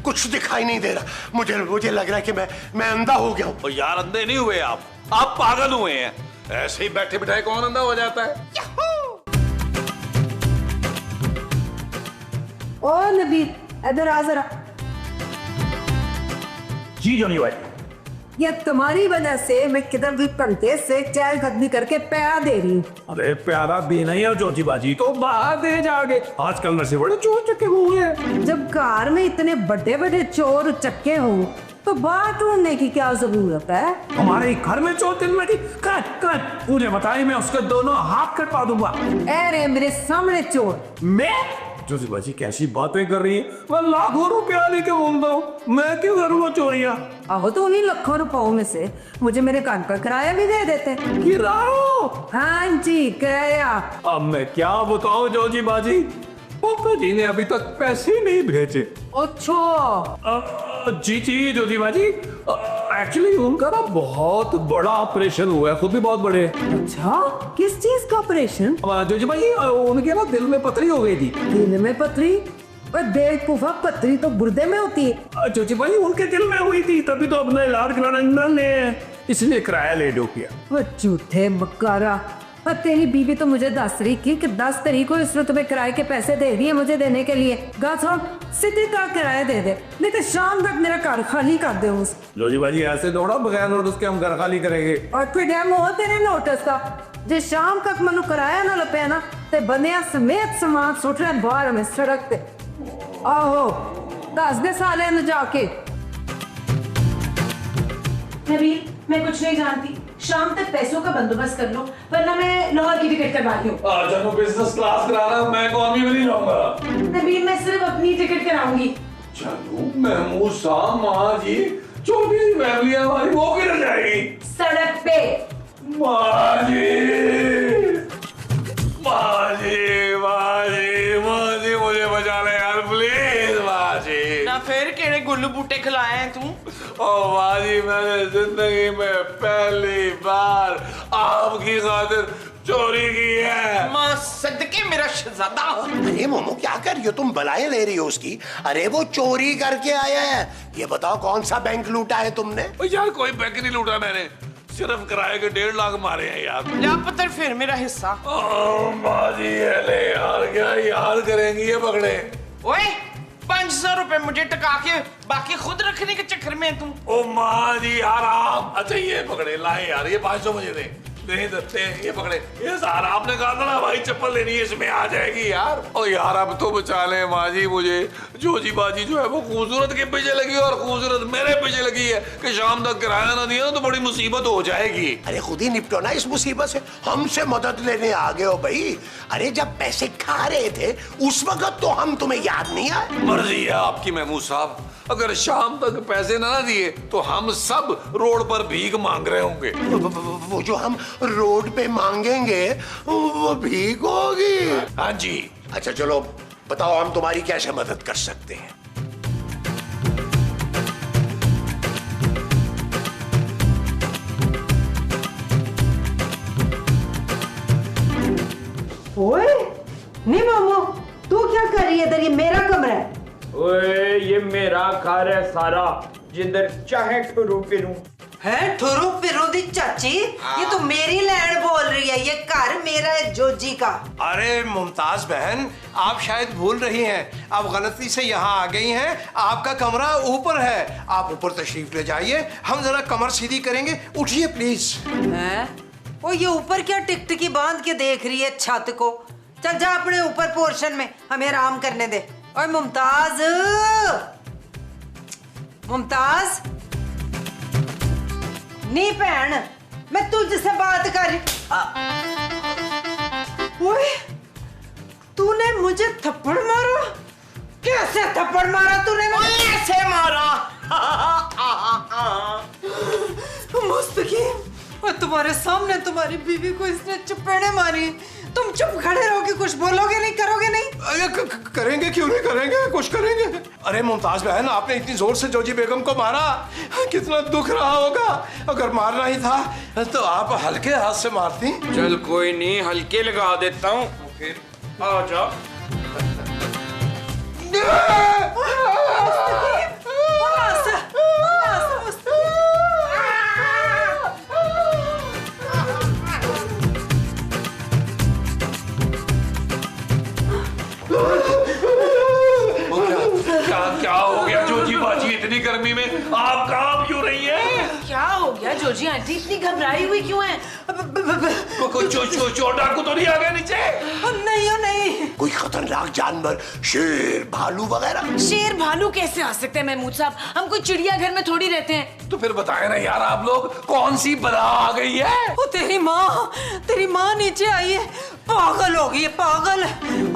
कुछ दिखाई नहीं दे रहा। मुझे मुझे लग रहा है कि मैं अंधा हो गया हूँ। यार अंधे नहीं हुए आप पागल हुए हैं। ऐसे ही बैठे बिठाए कौन अंधा हो जाता है? ओ नबील, इधर आ जरा। जी जॉनी भाई। ये तुम्हारी वजह से मैं किधर भी घंटे से चहलकदमी करके पैसा दे रही हूँ। अरे प्यारा देना ही है जोजी बाजी, तो बाहर दे जाओगे। आजकल नशे बड़े चोर चक्के हुए हैं। जब कार में इतने बड़े बड़े चोर चक्के हो तो बाहर ढूंढने की क्या जरूरत है? हमारे घर में चोर दिन में कट मुझे बताइए, मैं उसके दोनों हाथ कटवा दूंगा। अरे मेरे सामने चोर। मैं जोजी बाजी कैसी बातें कर रही है? मैं लाखों रुपया लेके बोलता हूँ, मैं क्यों करूँगा चोरियाँ? आहो तो उन्हीं लाखों रुपयों में से मुझे मेरे कान का किराया भी दे देते। किराया? हाँ जी, किराया। अब मैं क्या बताऊँ जोजी बाजी, पापा जी ने अभी तक पैसे नहीं भेजे। अच्छा जी जोजी बाजी, एक्चुअली उनका ना बहुत बड़ा ऑपरेशन हुआ है, खुद भी बहुत बड़े। अच्छा, किस चीज का ऑपरेशन? जोजी भाई उनके ना दिल में पथरी हो गई थी। दिल में पथरी? बेवकूफा, पथरी तो गुर्दे में होती है। जोजी भाई उनके दिल में हुई थी, तभी तो अपना इलाज कराना ने इसलिए किराया ले दो किया। वो झूठे मक्कारा। और तेरी बीवी तो मुझे दस रही कि 10 तारीख को इसने तुम्हें किराए के पैसे दे दिए मुझे देने के लिए। गा छोड़, सीधे का किराया दे दे, नहीं तो शाम तक मेरा घर खाली कर दे। उस जोजी भाई ऐसे थोड़ा बगैर नोटिस के हम घर खाली करेंगे। और फिर डैम हो तेरे नोटिस का जे शाम तक मनु किराया ना लपे ना ते बनिया समेत सामान सुट रहे बाहर में सड़क पे। आहो दस दे साले न जाके। नबील, मैं कुछ नहीं जानती, शाम तक पैसों का बंदोबस्त कर लो वरना मैं लाहौर की टिकट करवा रही हूँ। जब बिजनेस क्लास कराना मैं इकोनॉमी में नहीं जाऊंगा। नबील, मैं सिर्फ अपनी टिकट कराऊंगी। चलो महमूद साहब, माँ जी, छोटी सी फैमिली है हमारी, वो किधर जाएगी? सड़क पे। माँ जी, माँ जी, माँ जी, माँ जी, मुझे बचा ले यार प्लीज माँ जी। ना फिर केड़े गुल्लू बूटे खिलाए हैं तू? ओ माँ जी, मैंने जिंदगी में पहली बार आपकी खातिर चोरी की है। माँ सदके मेरा शहजादा। अरे मोमो क्या कर रही हो तुम? बलाएं ले रही हो उसकी? अरे वो चोरी करके आया है। ये बताओ कौन सा बैंक लूटा है तुमने? यार कोई बैंक नहीं लूटा मैंने, सिर्फ किराए के 1.5 लाख मारे हैं यार। जा पत्थर फिर मेरा हिस्सा। ओ माँ जी, अरे यार क्या यार करेंगी ये पकड़े। ओए 500 रुपए मुझे टका के बाकी खुद रखने के चक्कर में तू। ओ माँ जी यार आप, अच्छा ये पकड़े लाए यार, ये 500 मुझे दे नहीं देते, ये पकड़े। ये सारा आपने कहा था ना भाई चप्पल लेनी है, इसमें आ जाएगी यार। ओ यार अब तो बचा ले माँ जी मुझे। जोजी बाजी जो है वो खूबसूरत के पीछे लगी और खूबसूरत मेरे पीछे लगी है कि शाम तक किराया ना दिया तो बड़ी मुसीबत हो जाएगी। अरे खुद ही निपटो ना इस मुसीबत से, हमसे मदद लेने आ गए हो भाई। अरे जब पैसे खा रहे थे उस वक्त तो हम तुम्हें याद नहीं आए? मर्जी है आपकी महमूद साहब, अगर शाम तक पैसे ना दिए तो हम सब रोड पर भीख मांग रहे होंगे। वो जो हम रोड पे मांगेंगे वो भीख होगी? हाँ जी। अच्छा चलो बताओ हम तुम्हारी कैसे मदद कर सकते हैं? ओए नहीं मामू, तू क्या कर रही है इधर? ये मेरा कमरा है। ओए ये मेरा घर है सारा, जिधर चाहे ठुरू फिरूं। है ठुरू फिरू दी चाची, ये तो मेरी लैंड बोल रही है, ये घर मेरा है जोजी का। अरे मुमताज बहन, आप शायद भूल रही हैं, आप गलती से यहाँ आ गई हैं। आपका कमरा ऊपर है, आप ऊपर तशरीफ ले जाइए, हम जरा कमर सीधी करेंगे। उठिए प्लीज। हैं? ओ ये ऊपर क्या टिकटिकी बांध के देख रही है छत को? चल जा अपने ऊपर पोर्शन में, हमें आराम करने दे। ओए मुमताज, मुमताज नहीं भैन, मैं तुझसे बात कर रही। ओए तूने मुझे थप्पड़ मारा? कैसे थप्पड़ मारा तूने? ऐसे मारा। मुस्तकीम, और तुम्हारे सामने तुम्हारी बीवी को इसने चपेड़े मारी। तुम चुप खड़े रहोगे, कुछ बोलोगे नहीं, करोगे नहीं? अरे करेंगे, क्यों नहीं करेंगे, कुछ करेंगे। अरे मुमताज बहन, आपने इतनी जोर से जोजी बेगम को मारा, कितना दुख रहा होगा। अगर मारना ही था तो आप हल्के हाथ से मारती। चल कोई नहीं, हल्के लगा देता हूँ, फिर आ जा। इतनी गर्मी में आप कहाँ क्यों रही हैं? क्या हो गया जोजी आंटी, इतनी घबराई हुई क्यों है? कोई चोर डाकू तो नहीं आ गया नीचे? नहीं हो नहीं। कोई खतरनाक जानवर, शेर, भालू वगैरह? शेर भालू कैसे आ सकते हैं महमूद साहब, हम कोई चिड़ियाघर में थोड़ी रहते हैं। तो फिर बताए ना यार आप लोग, कौन सी बला आ गई है? वो तेरी माँ नीचे आई है, पागल हो गई है, पागल।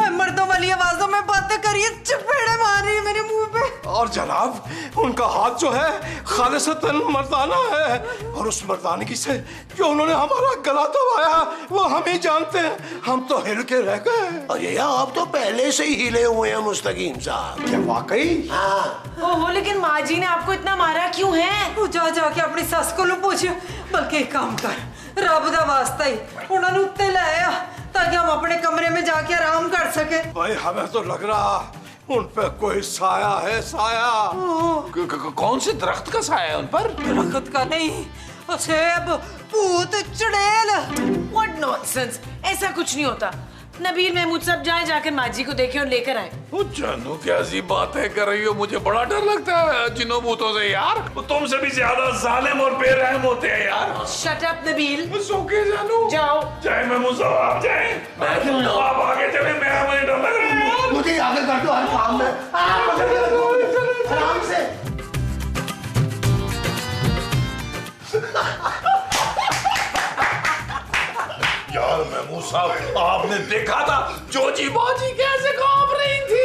और मर्दों वाली आवाजों में बातें करिए, चपेड़े मार रही है मेरे मुंह पे। और जनाब, उनका हाथ जो है खालिसतन मर्दाना है, और उस मर्दानगी से जो उन्होंने हमारा गला दबाया वो हम ही जानते हैं। हम तो हिल के रह गए। अरे यार, आप तो पहले से ही हिले हुए हैं मुस्तकीम साहब। क्या वाकई? हाँ। ओहो, लेकिन माँ जी ने आपको इतना मारा क्यों है? तू जाके अपनी सस को पूछियो। बल्कि एक काम कर, रब दा वास्ता ही उन्होंने उत्ते लाया ताकि हम अपने कमरे में जाके आराम कर सके। भाई हमें तो लग रहा उन पे कोई साया है, साया। कौन से दरख्त का साया है उन पर? दरख्त का नहीं, सेब, भूत, चुड़ैल। What nonsense! ऐसा कुछ नहीं होता। नबील, महमूद साहब जाए जाकर माँ जी को देखें और लेकर आए। वो जानू कैसी बातें कर रही हो, मुझे बड़ा डर लगता है जिन्हों भूतों से यार। वो तुमसे भी ज्यादा जालिम और बेरहम होते हैं यार। Shut up, Nabeel. सोके जानू, जाओ। जाए महमूद साहब, आप जाए। मैं क्यों ना? आप आगे चले, मुझे डर लग रहा है यार। मुझे आगे कर दो हर काम में। आराम से। यार महमूद साहब, आपने देखा था जोजी बाजी कैसे कांप रही थी?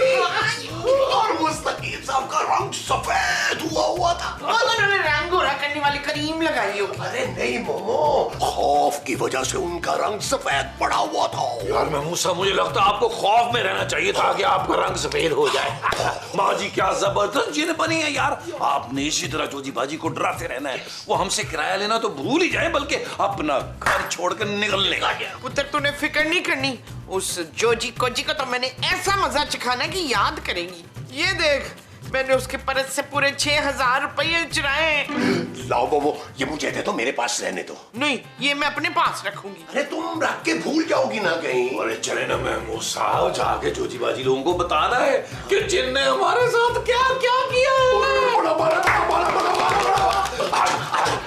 और मुस्तकीम साहब का रंग सफेद हुआ था। उन्होंने रंग गोरा करने वाली क्रीम लगाई हो। अरे नहीं मोमो, खौफ की वजह से उनका रंग सफेद पड़ा हुआ था। यार महमूद साहब, मुझे लगता है आपको खौफ में रहना चाहिए था कि आपका रंग सफेद हो जाए। माँ जी क्या जबरदस्त जिन बनी है यार। आपने इसी तरह जोजी बाजी को डराते रहना है। वो हमसे किराया लेना तो भूल ही जाए, बल्कि अपना घर छोड़कर निकलने का। पुत्र, तूने फिक्र नहीं करनी। उस जोजी कोजी को तो मैंने ऐसा मजा चखाना कि याद करेंगी। ये देख, मैंने उसके परस से पूरे 6000 रुपये चुराए। लाओ मोमो, ये मुझे दे दो, मेरे पास रहने दो। नहीं, ये मैं अपने पास रखूंगी। अरे तुम रख के भूल जाओगी ना कहीं। अरे चले ना महमूद साहब, जाके जोजी बाजी लोगों को बताना है कि जिन ने हमारे साथ क्या क्या किया है।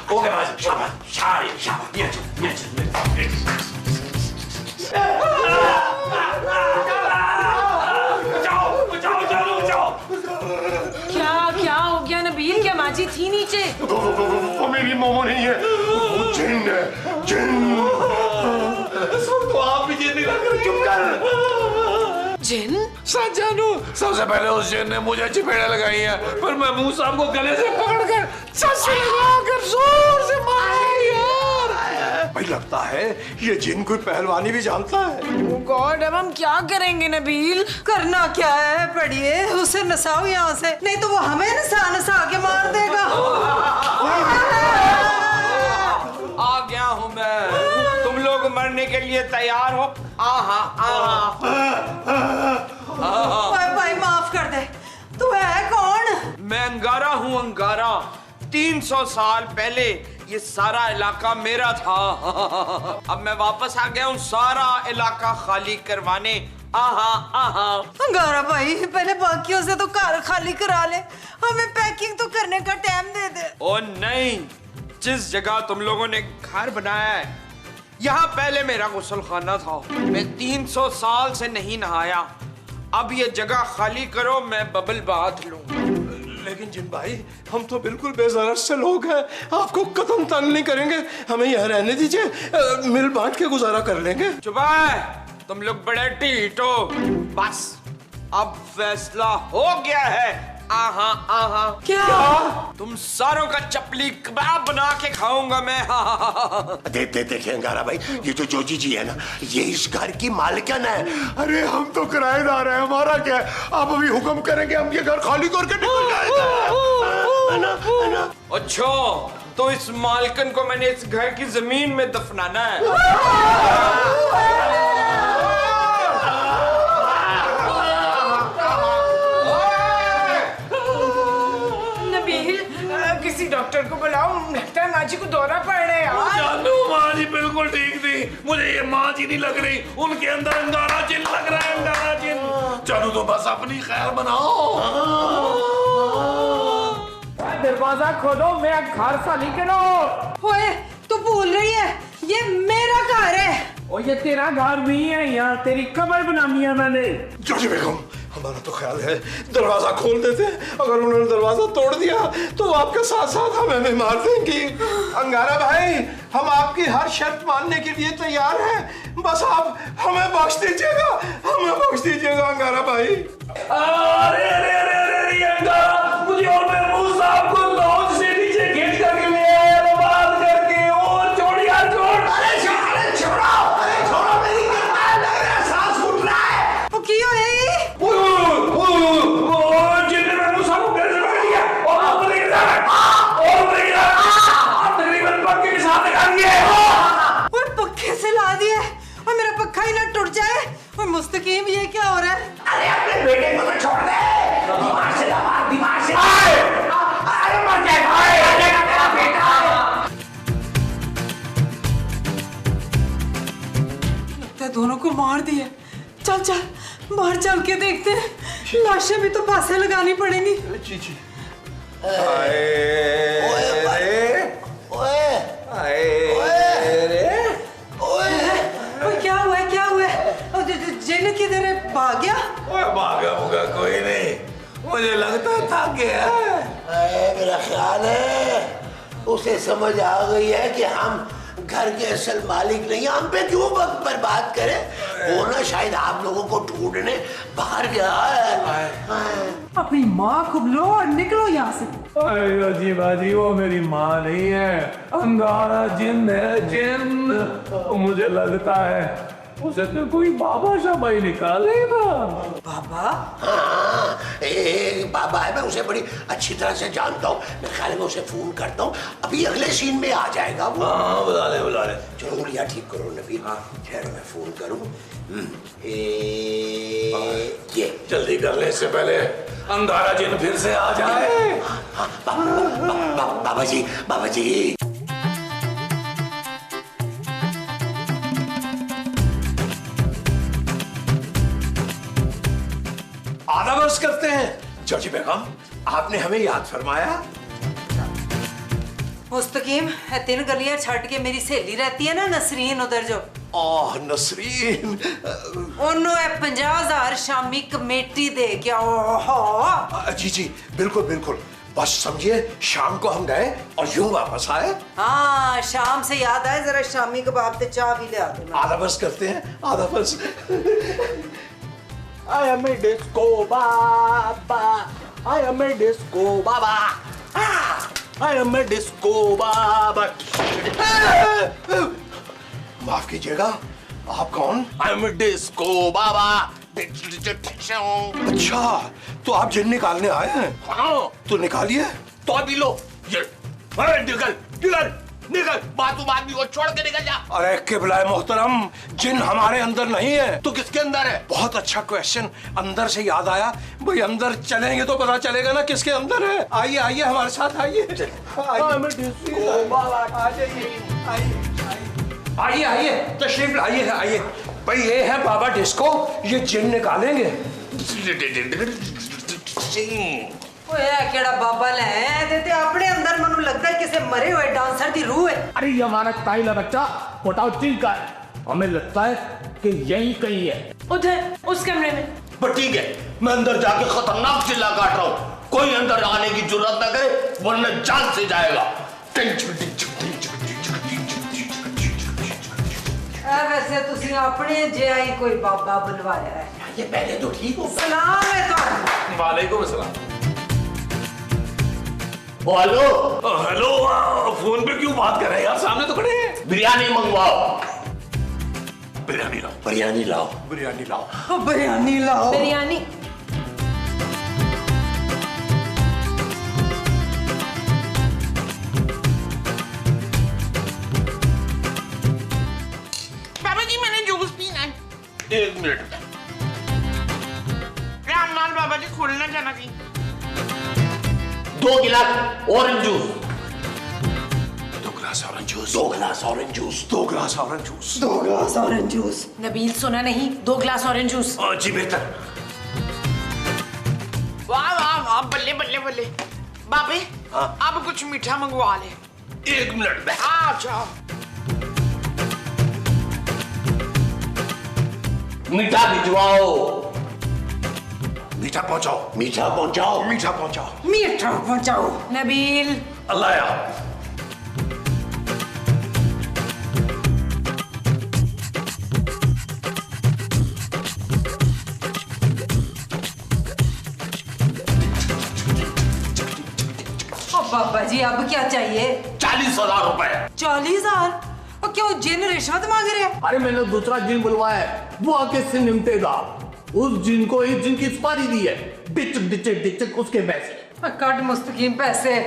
ओके माजी, शाबाश, ये क्या हो गया नबील? क्या माँ जी थी नीचे? वो मेरी मोमो नहीं है, वो जिन है, जिन। तो आप भी जिन निकल कर चुप कर। जिन? सच जानू, सबसे पहले उस जिन ने मुझे चपेड़ा लगाई है, फिर महमूद साहब को गले से पकड़कर सच लगाकर जोर से मारा यार। भाई लगता है ये जिन कोई पहलवानी भी जानता है। Oh God, अब हम क्या करेंगे नबील? करना क्या है, पढ़िए उसे नसाओ यहाँ से, नहीं तो वो हमें नसा के मार देगा। आ गया हूँ मैं। तुम लोग मरने के लिए तैयार हो? भाई माफ कर दे, तू है कौन? मैं अंगारा हूँ, अंगारा। 300 साल पहले ये सारा इलाका मेरा था। अब मैं वापस आ गया हूँ सारा इलाका खाली करवाने। अंगारा भाई, पहले बाकियों से तो कार खाली करा ले, हमें पैकिंग तो करने का टाइम दे दे। ओ नहीं, जिस जगह तुम लोगों ने घर बनाया है, यहाँ पहले मेरा गुसल खाना था। मैं 300 साल से नहीं नहाया। अब ये जगह खाली करो, मैं बबल बाथ लूं। लेकिन जिन भाई, हम तो बिल्कुल बेज़रर से लोग हैं, आपको कदम तंग नहीं करेंगे। हमें यहाँ रहने दीजिए, मिल बांट के गुजारा कर लेंगे। चुप है, तुम लोग बड़े ढीठ हो। बस अब फैसला हो गया है। क्या? तुम सारों का चपली कबाब बना के खाऊंगा मैं। देखिए अंगारा भाई, ये जो जोजी जी है ना, ये इस घर की मालिकन है। अरे हम तो किराएदार हैं, हमारा क्या है? आप अभी हुक्म करेंगे, हम ये घर खाली करके निकल जाएंगे। है ना? अच्छा, तो इस मालिकन को मैंने इस घर की जमीन में दफनाना है। किसी डॉक्टर को बुलाओ, लगता है माँ जी को दौरा पड़ रहा है यार। जानू, माँ जी बिल्कुल ठीक थी। मुझे ये माँ जी नहीं लग रही, उनके अंदर अंगारा जिन लग रहा है, अंगारा जिन। जानू तो बस अपनी खैर बनाओ। दरवाजा खोलो, मैं घर खाली करो। ओए तू भूल रही है ये मेरा घर है। और ये तेरा घर नहीं है, यहाँ तेरी कब्र बनानी है मैंने। जॉर्जी बेगम, हमारा तो ख्याल है दरवाजा खोल देते। अगर उन्होंने दरवाजा तोड़ दिया तो आपके साथ साथ हमें भी मार देंगी। अंगारा भाई, हम आपकी हर शर्त मानने के लिए तैयार हैं, बस आप हमें बख्श दीजिएगा, हमें बख्श दीजिएगा अंगारा भाई। अरे अरे अरे अरे अंगारा, मुझे और महमूद साहब को लॉन्च से नीचे खींच करके ले आया, बर्बाद करके। और छोड़ यार, छोड़। छोड़ो मेरी गिरफ्तार, लग रहा है सांस फूट रहा है। वो क्यों है ये? जिनने महमूद साहब को घर से पकड़ लिया और ऊपर लेके जा रहा है, और ऊपर लेके जा रहा है, तकरीबन पक्के के साथ लगा दिए। और पक्के से ला दिया और मेरा पक्का ही ना टूट जाए। और मुस्तकीम ये क्या हो रहा है? अरे अपने बेटे को तो छोड़ दे, दिमाग से दबा, दिमाग से। अरे मर जाएगा तेरा बेटा। लगता है दोनों को मार दिया। चल चल बाहर चल के देखते हैं, लाशें भी तो पासे लगानी पड़ेंगी। क्या हुआ है, क्या हुआ है? जिन किधर है? भाग गया? भागा होगा कोई नहीं, मुझे लगता था गया। मेरा ख्याल है उसे समझ आ गई है कि हम घर के असल मालिक नहीं, हम पे क्यों वक्त बर्बाद करें। वो ना शायद आप लोगों को ढूंढने बाहर गया है। अपनी माँ को लो और निकलो यहाँ से। जी बाजी, वो मेरी माँ नहीं है, अंगारा जिन है, जिन। मुझे लगता है उसे तो कोई बाबा शाबा ही निकालेगा। बाबा? हाँ, एक बाबा है, मैं उसे बड़ी अच्छी तरह से जानता हूँ। मैं ख्याल में उसे फोन करता हूँ, अभी अगले सीन में आ जाएगा वो। हाँ, बुला ले बुला ले। चलो उंगलियां ठीक करो नबील। हाँ, ठहरो मैं फोन करूँ। ये जल्दी कर ले, इससे पहले अंगारा जिन फिर से आ जाए। बाबा जी, बाबा जी। आदाबर्स करते हैं। जॉर्जी बेगम, आपने हमें याद फरमाया। मुस्तकीम, 3 गलियां छट के मेरी सहेली रहती है ना नसरीन, उधर जो। ओह नसरीन, ओनो 50,000 शामी कमेटी दे क्या? ओहो। जी जी बिल्कुल बिल्कुल, बस समझिए शाम को हम गए और यूं वापस आए। हाँ, शाम से याद आए जरा शामी कबाब ते चाय भी ले आते। आदाबर्स करते हैं, आदाबर्स। I am a disco baba. I am a disco baba. I am a disco baba. माफ कीजिएगा, आप कौन? I am a disco baba. अच्छा, तो आप जिन निकालने आए हैं? हाँ, तो निकालिए। तो अभी लो ये। अरे निकल निकल निकल, बातों बात को छोड़ के निकल जा। अरे किबलाए मोहतरम, जिन हमारे अंदर नहीं है। तो किसके अंदर है? बहुत अच्छा क्वेश्चन, अंदर से याद आया। भाई अंदर चलेंगे तो पता चलेगा ना किसके अंदर है। आइए आइए हमारे साथ आइए। आइए आइए, तशरीफ लाइए, आइए। भाई ये है बाबा डिस्को, ये जिन निकालेंगे। ओए केड़ा बाबा ले देते अपने अंदर, मनु लगता है किसी मरे हुए डांसर दी रूह है। अरे ये हमारा ताइला बच्चा बताओ ठीक है, हमें लगता है कि यही कहीं है। उधर उस कमरे में। पर ठीक है, मैं अंदर जाके खतरनाक चिल्ला काट रहा हूँ, कोई अंदर आने की जुर्रत ना करे वरना जान से जाएगा। वैसे तुसी अपने जे कोई बाबा बुलवाया है। ये पहले तो ठीक हो। सलाम है तो। वालेकुम अस्सलाम। हेलो हेलो, फोन पे क्यों बात कर रहे हैं यार, सामने तो खड़े हैं। बिरयानी मंगवाओ। बिरयानी लाओ, बिरयानी लाओ, बिरयानी लाओ, बिरयानी लाओ। बिरयानी। बाबा जी मैंने जूस पीना है। 1 मिनट। रामलाल बाबा जी खोलना जाना कहीं। 2 गिलास ऑरेंज जूस। 2 गिलास ऑरेंज जूस, 2 गिलास ऑरेंज जूस, 2 गिलास ऑरेंज जूस, 2 गिलास ऑरेंज जूस। नबील सुना नहीं, 2 गिलास ऑरेंज जूस। जी बेहतर। वाह वाह वाह, बल्ले बल्ले बल्ले। बाबे अब कुछ मीठा मंगवा ले। 1 मिनट में। अच्छा मीठा भिजवाओ। मीठा पहुंचाओ, मीठा पहुंचाओ, मीठा पहुंचाओ। मीठा पहुंचाओ। नबील। अल्लाह या। बाबा जी अब क्या चाहिए? 40,000 रुपए। 40,000? और क्यों जिन रिश्वत मांग रहे हैं? अरे मैंने दूसरा जिन बुलवाया है, वो आके से निमटेगा। उस जिन को एक जिन की सुपारी दी है, डिचक डिचक डिचक उसके पैसे। कट मुस्तकीम पैसे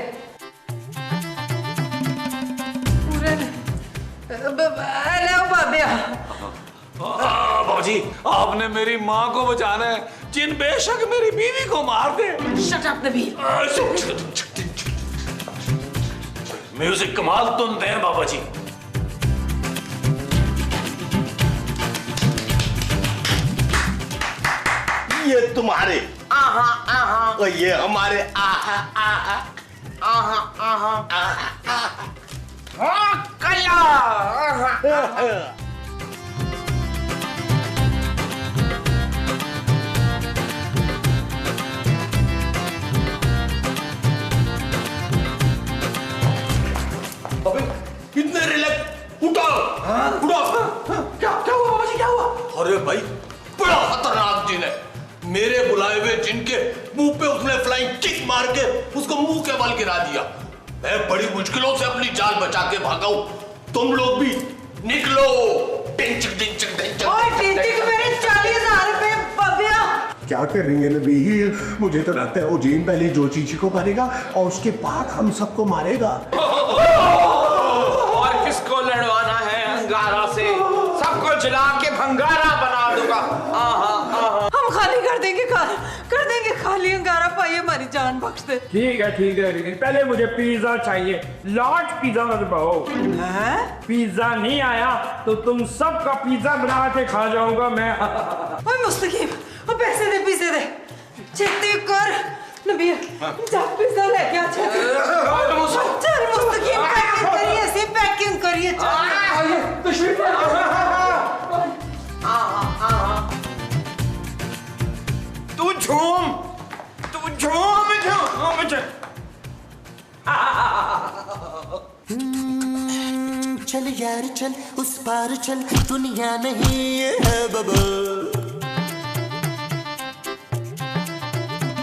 पूरे ले बाबिया। बाबूजी आपने मेरी माँ को बचाना है, जिन बेशक मेरी बीवी को मार दे। Shut up Nabeel. म्यूजिक कमाल तुम दे बाबा जी। ये तुम्हारे आहा आहा और ये हमारे आहा आहा आहा आहा आहा आहा। हाँ कला आहा आहा। अबे कितने रिलैक्स, उठाओ उठाओ। क्या क्या हुआ बाबा जी, क्या हुआ? अरे भाई बड़ा खतरनाक जिन है। मेरे बुलाए हुए जिन के मुंह पे उसने फ्लाइंग किक मार के उसको मुंह के बल गिरा दिया। मैं बड़ी मुश्किलों से अपनी जान बचा के भागा हूं। तुम लोग भी निकलो। टिंचक टिंचक टिंचक। ओए टिंचक मेरे 40,000 रुपए बाबिया। क्या करेंगे नबील? मुझे तो लगता है वो जीन पहले जो चीची को मारेगा और उसके बाद हम सबको मारेगा। और किसको लड़वाना है अंगारा से? सबको जला के भंगारा बना दूंगा। हम खाली कर देंगे खाली अंगारा पाई हमारी जान बख्श दे। ठीक है ठीक है, लेकिन पहले मुझे पिज्जा चाहिए। लार्ज पिज्जा मत पाओ। पिज्जा नहीं आया तो तुम सबका पिज्जा बना के खा जाऊंगा मैं। ओए मुस्तकीम वो पैसे दे छेती कर नबील। जा पिज्जा लेके आ चल मुस्तकीम पैकिंग करिए तू झूम चल यार चल उस पार चल, दुनिया नहीं है बबल।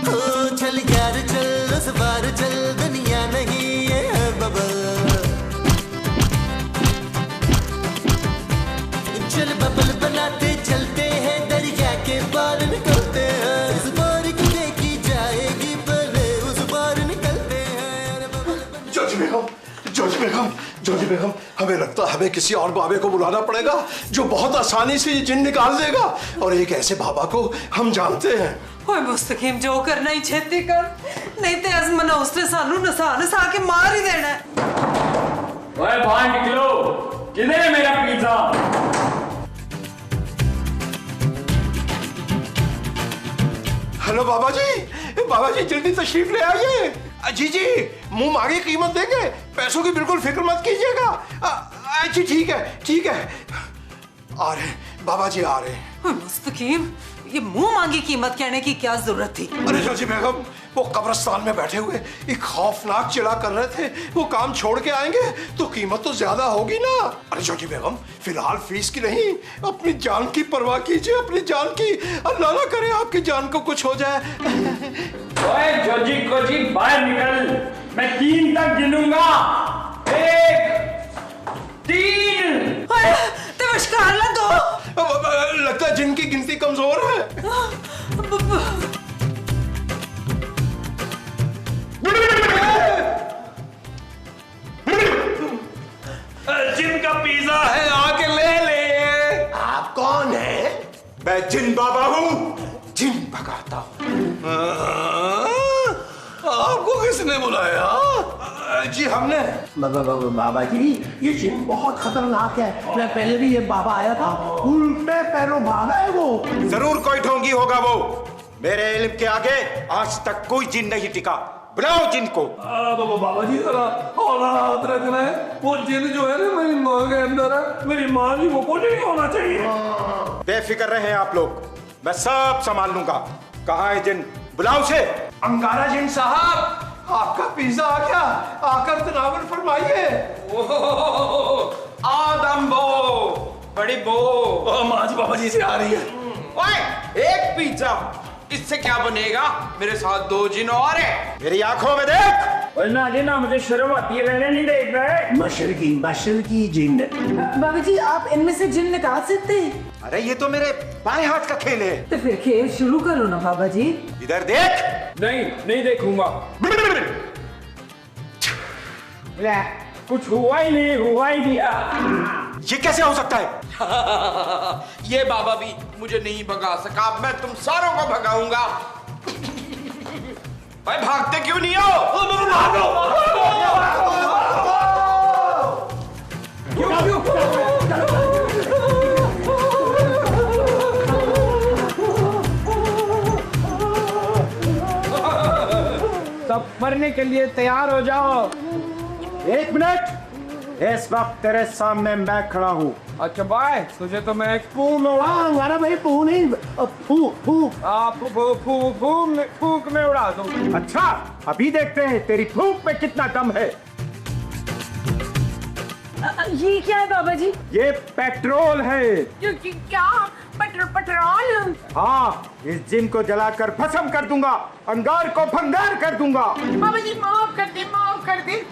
हो चल यार चल उस पार चल, दुनिया नहीं है बबल। चल बबल बनाते चलते हैं, दरिया के पार निकलते हैं। इस बार की देखी जाएगी पहले उस पार निकलते हैं। जोजी बेगम, हमें लगता है हमें किसी और बाबे को बुलाना पड़ेगा जो बहुत आसानी से ये जिन निकाल देगा। और एक ऐसे बाबा को हम जानते हैं। ओए मुस्तकीम जो करना ही छेती कर, नहीं तो अजमना उसने सानू नसा के मार ही देना है। ओए बाहर निकलो, किधर है मेरा पिज्जा? हेलो बाबा जी जल्दी तशरीफ ले आइए। जी मुंह मांगे कीमत देंगे, पैसों की बिल्कुल फिक्र मत कीजिएगा। जी ठीक है आ रहे बाबा जी आ रहे। मुस्तकीम ये मुंह मांगी कीमत कहने की क्या जरूरत थी? अरे जोजी बेगम वो कब्रिस्तान में बैठे हुए एक खौफनाक चिढ़ा कर रहे थे, वो काम छोड़ के आएंगे तो कीमत तो ज्यादा होगी ना। अरे जोजी बेगम फिलहाल फीस की नहीं, अपनी जान की परवाह कीजिए, अपनी जान की। अल्लाह ना करे आपकी जान को कुछ हो जाए। ओए जोजी कोजी बाहर निकल, मैं 3 तक गिनूंगा। 1 3। नमस्कार ला 2। लगता है जिनकी गिनती कमजोर है। जिनका पिज्जा है आके ले ले। आप कौन है? मैं जिन बाबा हूँ, जिन भगाता हूँ। आपको किसने बुलाया? जी हमने। बाबा जी ये जिन बहुत खतरनाक है। मैं पहले भी ये बाबा आया था, उल्टे पैरों भागा है वो। जरूर कोई ढोंगी होगा वो। मेरे इल्म के आगे आज तक कोई जिन नहीं टिका। बुलाओ जिन को। बाबा जी जरा औलाद रखना है। वो जिन जो है ना मेरी माँ के अंदर है, मेरी माँ जी वो कुछ नहीं होना चाहिए। बेफिक्र रहे आप लोग, मैं सब संभाल लूंगा। कहाँ है जिन? बुलाओ उसे। अंगारा जिन साहब, आपका पिज्जा आ गया, आकर तनावर फरमाइए। आदम बो, बड़ी बो। माँ जी बाबा जी से आ रही है। ओए, एक पिज्जा, इससे क्या बनेगा? मेरे साथ 2 जिन और है। मेरी आंखों में देख। और ना जी ना, मुझे शर्म आती है, मैंने नहीं देख रहे। मशरकी जिन। बाबा जी आप इनमें से जिन निकाल सकते हैं? अरे ये तो मेरे बाएं हाथ का खेल है। तो फिर खेल शुरू करो ना बाबा जी। इधर देख। नहीं देखूंगा। कुछ हुआ ही नहीं। ये कैसे हो सकता है? ये बाबा भी मुझे नहीं भगा सका, मैं तुम सारों को भगाऊंगा। भाई भागते क्यों नहीं हो? सब मरने के लिए तैयार हो जाओ। 1 मिनट, इस वक्त तेरे सामने मैं खड़ा हूँ। अच्छा भाई, तुझे तो मैं हमारा भाई पू नहीं, फूक में उड़ा दूं। अच्छा, अभी देखते हैं तेरी फूंक में कितना दम है। ये क्या है बाबा जी? ये पेट्रोल है। क्या? पेट्रोल? हाँ, इस जिन को जलाकर भस्म कर दूंगा, अंगार को भंगार कर दूंगा। बाबा जी माफ कर दे।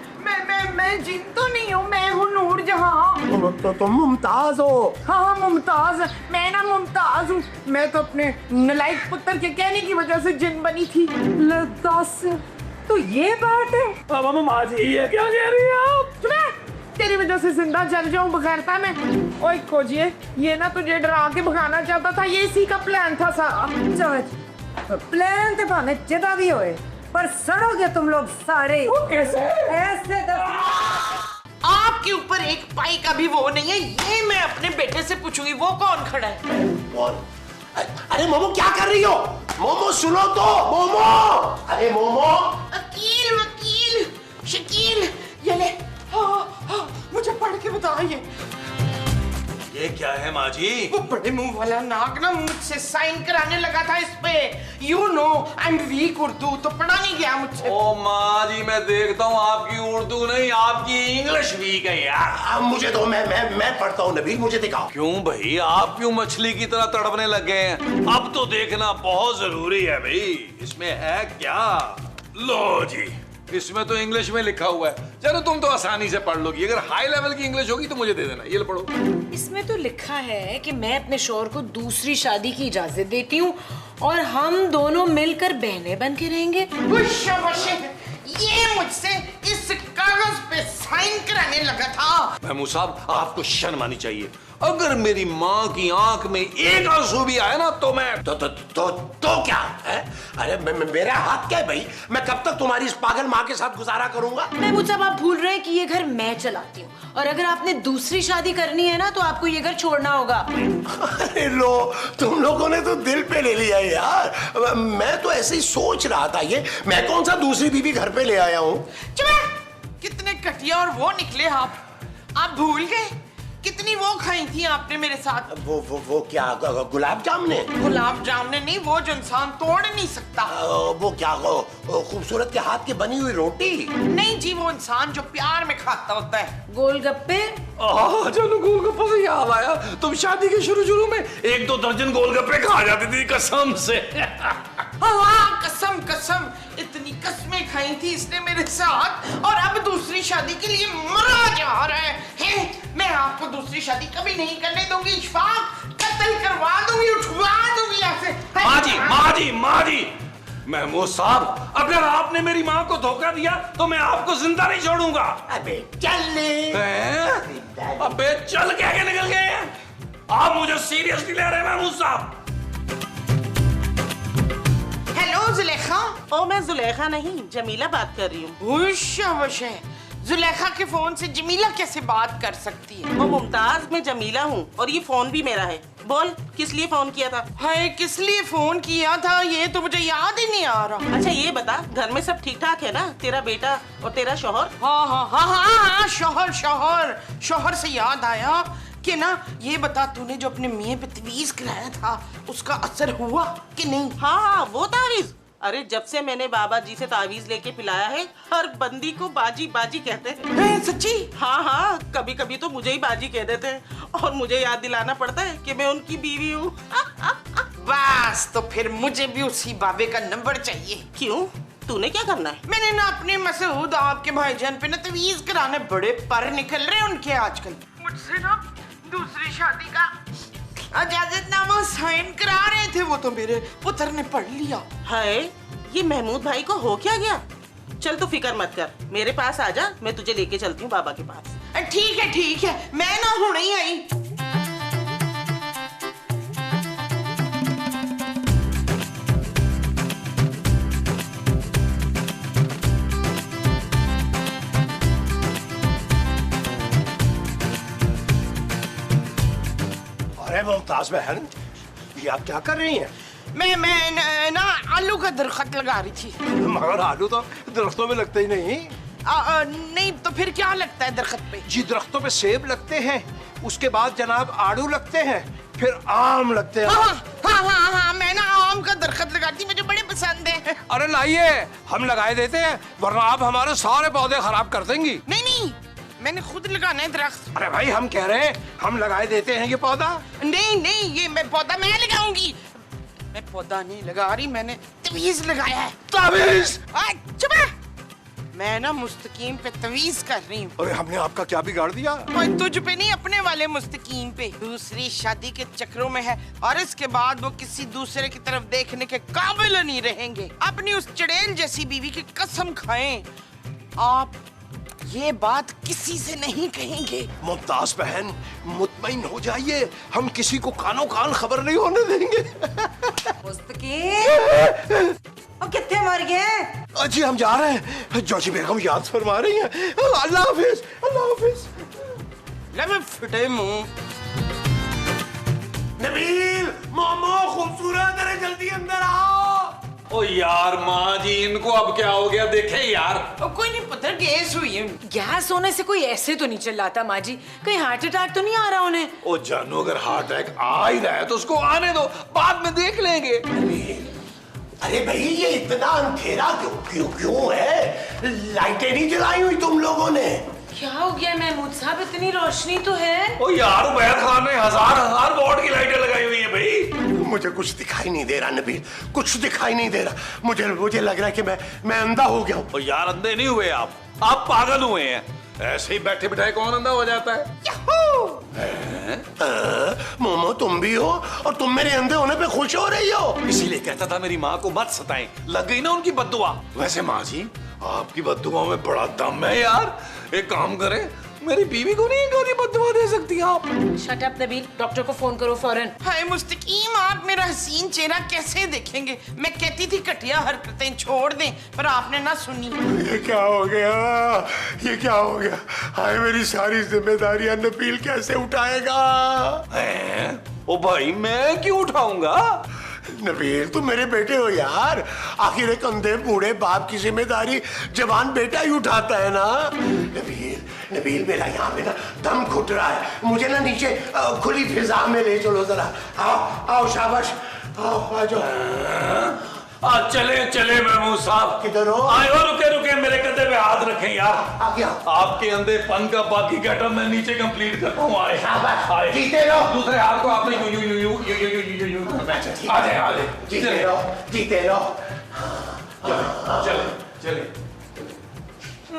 मैं जिन तो नहीं हूँ, मैं हूँ नूरजहां। तो तुम मुमताज हो। हाँ मुमताज, मैं ना मुमताज हूँ। मैं तो अपने नलायक पुत्र के कहने की वजह से जिन बनी थी। दस, तो ये बात है। माँ जी ये क्या कह रही है आप? तेरी वजह से जिंदा जल जाऊं बगैरता में। ओए खोजिए, ये ना तुझे डरा के भगाना चाहता था, ये इसी का प्लान था सारा। प्लान तो भाने जिदा भी होए, पर सड़ोगे तुम लोग सारे। कैसे? ऐसे आपके ऊपर एक पाई का भी वो नहीं है। ये मैं अपने बेटे से पूछूंगी, वो कौन खड़ा है? कौन? अरे मोमो क्या कर रही हो? मोमो सुनो तो, मोमो। अरे मोमो। वकील शकील, ये ले। हाँ, मुझे पढ़ के बताइए। ये क्या है माँ जी? वो बड़े मुंह वाला नाक ना मुझसे साइन कराने लगा था इस पे। You know I am weak Urdu, तो पढ़ा नहीं गया मुझसे। ओ माँ जी, मैं देखता हूँ आपकी उर्दू नहीं, आपकी इंग्लिश वीक है यार। मुझे दो, मैं पढ़ता हूँ। नबील मुझे दिखाओ। क्यों भाई, आप क्यों मछली की तरह तड़पने लग गए हैं? अब तो देखना बहुत जरूरी है भाई। इसमें है क्या? लो जी, इसमें तो इंग्लिश में लिखा हुआ है। चलो तुम तो आसानी से पढ़ लोगी। अगर हाई लेवल की इंग्लिश होगी तो मुझे दे देना। ये लो पढ़ो। इसमें तो लिखा है कि मैं अपने शौहर को दूसरी शादी की इजाजत देती हूँ और हम दोनों मिलकर बहनें बन के रहेंगे। ये मुझसे इस कागज पे साइन कराने लगा था। महमूद साहब, आपको शर्म आनी चाहिए। अगर मेरी माँ की आंख में एक आंसू भी आया ना तो मैं तो क्या है? अरे मेरा हक क्या है भाई? मैं कब तक तुम्हारी इस पागल माँ के साथ गुजारा करूंगा? महमूद साहब, आप भूल रहे हैं कि ये घर मैं चलाती हूँ और अगर आपने दूसरी शादी करनी है ना तो आपको ये घर छोड़ना होगा। अरे लो, तुम लोगों ने तो दिल पे ले लिया यार। मैं तो ऐसे ही सोच रहा था। ये मैं कौन सा दूसरी बीवी घर पे ले आया हूँ? कितने घटिया और वो निकले आप भूल गए कितनी वो खाई थी आपने मेरे साथ। वो क्या, गुलाब जामुने? गुलाब जामुने नहीं, वो जो इंसान तोड़ नहीं सकता। वो क्या, खूबसूरत के हाथ की बनी हुई रोटी? नहीं जी, वो इंसान जो प्यार में खाता होता है। गोलगप्पे। चलो गोलगप्पे से याद आया, तुम शादी के शुरू में 1-2 दर्जन गोलगप्पे खा जाती थी कसम से। हाँ, कसम इतनी कस्में खाई थी इसने मेरे साथ और अब दूसरी शादी के लिए मरा जा रहा है। मैं आपको दूसरी शादी कभी नहीं करने दूंगी। इशफाक, कत्ल करवा दूंगी, उठवा दूंगी ऐसे। माँ जी, महमूद साहब, अगर आपने मेरी माँ को धोखा दिया तो मैं आपको जिंदा नहीं छोड़ूंगा। अबे चल ले। अबे चल क्या निकल गए हैं आप? मुझे सीरियसली ले रहे हैं महमूद साहब? हेलो जुलेखा। ओ मैं जुलेखा नहीं, जमीला बात कर रही हूँ। है जुलेखा के फोन से जमीला कैसे बात कर सकती है? वो मुमताज, मैं जमीला हूँ और ये फोन भी मेरा है। बोल, किस लिए फोन किया था? हाय, किस लिए फोन किया था ये तो मुझे याद ही नहीं आ रहा। अच्छा ये बता, घर में सब ठीक ठाक है ना? तेरा बेटा और तेरा शौहर? हाँ हाँ हाँ हाँ हाँ, शौहर शौहर शौहर से याद आया कि ना, ये बता, तूने जो अपने मियाँ पे तवीज कराया था उसका असर हुआ कि नहीं? हाँ हाँ, वो तावीज। अरे जब से मैंने बाबा जी से तावीज लेके पिलाया है, हर बंदी को बाजी बाजी कहते हैं। सच्ची? हाँ हाँ, कभी कभी तो मुझे ही बाजी कह देते हैं और मुझे याद दिलाना पड़ता है कि मैं उनकी बीवी हूँ। बस, तो फिर मुझे भी उसी बाबे का नंबर चाहिए। क्यों, तूने क्या करना है? मैंने ना अपने मसूद आपके भाईजान पे ना तवीज कराने बड़े पर निकल रहे हैं उनके आजकल। मुझसे ना दूसरी शादी का इजाजतनामा साइन करा रहे थे, वो तो मेरे पुत्र ने पढ़ लिया। हाय, ये महमूद भाई को हो क्या गया? चल तू फिक्र मत कर, मेरे पास आ जा, मैं तुझे लेके चलती हूँ बाबा के पास। ठीक है, मैं ना हुणे ही आई। अरे मुमताज बहन, ये आप क्या कर रही हैं? मैं ना आलू का दरख्त लगा रही थी। मगर आलू तो दरख्तों में लगते ही नहीं। नहीं तो फिर क्या लगता है दरख्त पे? जी, दरख्तों पे सेब लगते हैं, उसके बाद जनाब आड़ू लगते हैं, फिर आम लगते हैं। हाँ, मैं ना आम का दरख्त लगाती, मुझे बड़े पसंद है। अरे लाइए, हम लगाए देते हैं, वरना आप हमारे सारे पौधे खराब कर देंगी। नहीं, मैंने खुद लगाना है दरख्त। अरे भाई, हम कह रहे हैं, हम लगाए देते हैं ये पौधा। नहीं, ये मैं पौधा मैं लगाऊंगी। मैं पौधा नहीं लगा रही, मैंने तवीज लगाया है। तवीज? चुप है। मैं ना मुस्तकीम पे तवीज कर रही हूँ। अरे हमने आपका क्या बिगाड़ दिया? तुझ पे नहीं, अपने वाले मुस्तकीम पे। दूसरी शादी के चक्रों में है और इसके बाद वो किसी दूसरे की तरफ देखने के काबिल नहीं रहेंगे। अपनी उस चड़ेल जैसी बीवी की कसम खाएं, आप ये बात किसी से नहीं कहेंगे। मुमताज बहन, मुतमईन हो जाइए, हम किसी को कानो कान खबर नहीं होने देंगे। मुस्तकीम, अब कितने मर गए? जी हम जा रहे हैं, जोजी बेगम याद फरमा रही हैं। अल्लाह हाफिज, अल्लाह हाफिज। ले मैं फटे मुंह। नबील, मोमो खूबसूरत, अरे जल्दी अंदर आओ। ओ यार माँ जी, इनको अब क्या हो गया देखे यार। कोई नहीं, पता गैस हुई है। गैस होने से कोई ऐसे तो नहीं चिल्लाता माँ जी, कहीं हार्ट अटैक तो नहीं आ रहा उन्हें? ओ जानू, अगर हार्ट अटैक आ ही रहा है तो उसको आने दो, बाद में देख लेंगे। अरे भाई, ये इतना अंधेरा क्यों है? लाइटें नहीं जलाई हुई तुम लोगों ने? क्या हो गया महमूद साहब, इतनी रोशनी तो है। ओ यार, उबैद खान ने हजार वॉट की लाइटें लगाई हुई है भाई। मुझे कुछ दिखाई नहीं दे रहा नबील, कुछ दिखाई नहीं दे रहा। मुझे लग रहा है कि मैं अंधा हो गया हूँ। ओ यार, अंधे नहीं हुए आप पागल हुए हैं। ऐसे ही बैठे बिठाए कौन अंधा हो जाता है? मोमो, तुम भी हो और तुम मेरे अंधे होने पे खुश हो रही हो। इसीलिए कहता था मेरी माँ को मत सताएं, लग गई ना उनकी बद्दुआ। वैसे माँ जी, आपकी बद्दुआ में बड़ा दम है यार। एक काम करें, मेरी बीवी को नहीं एक बद्दुआ दे सकती आप? शट अप नबील, डॉक्टर को फोन करो फौरन। हाय मुस्तकीम, आप मेरा हसीन चेहरा कैसे देखेंगे? मैं कहती थी घटिया हरकतें छोड़ दें, पर आपने ना सुनी। ये क्या हो गया? ये क्या हो गया? हाय, मेरी सारी जिम्मेदारियां नबील कैसे उठाएगा? ओ भाई, मैं क्यों उठाऊंगा? नबील, तुम मेरे बेटे हो यार। आखिर एक अंधे बूढ़े बाप की जिम्मेदारी जवान बेटा ही उठाता है ना। नबील, मेरा यहाँ पे ना दम घुट रहा है, मुझे ना नीचे खुली फिजा में ले चलो जरा। आओ शाबाश, आओ, आ जाओ। चले महमूद साहब। किधर हो? आयो, रुके मेरे कंधे पे हाथ रखें यार। आ गया। आपके अंधेपन का बाकी गेटअप मैं नीचे कंप्लीट करता हूँ। आए, जीते रहो। दूसरे हाथ को आपने यू आ जाए। जीते रहो। चले।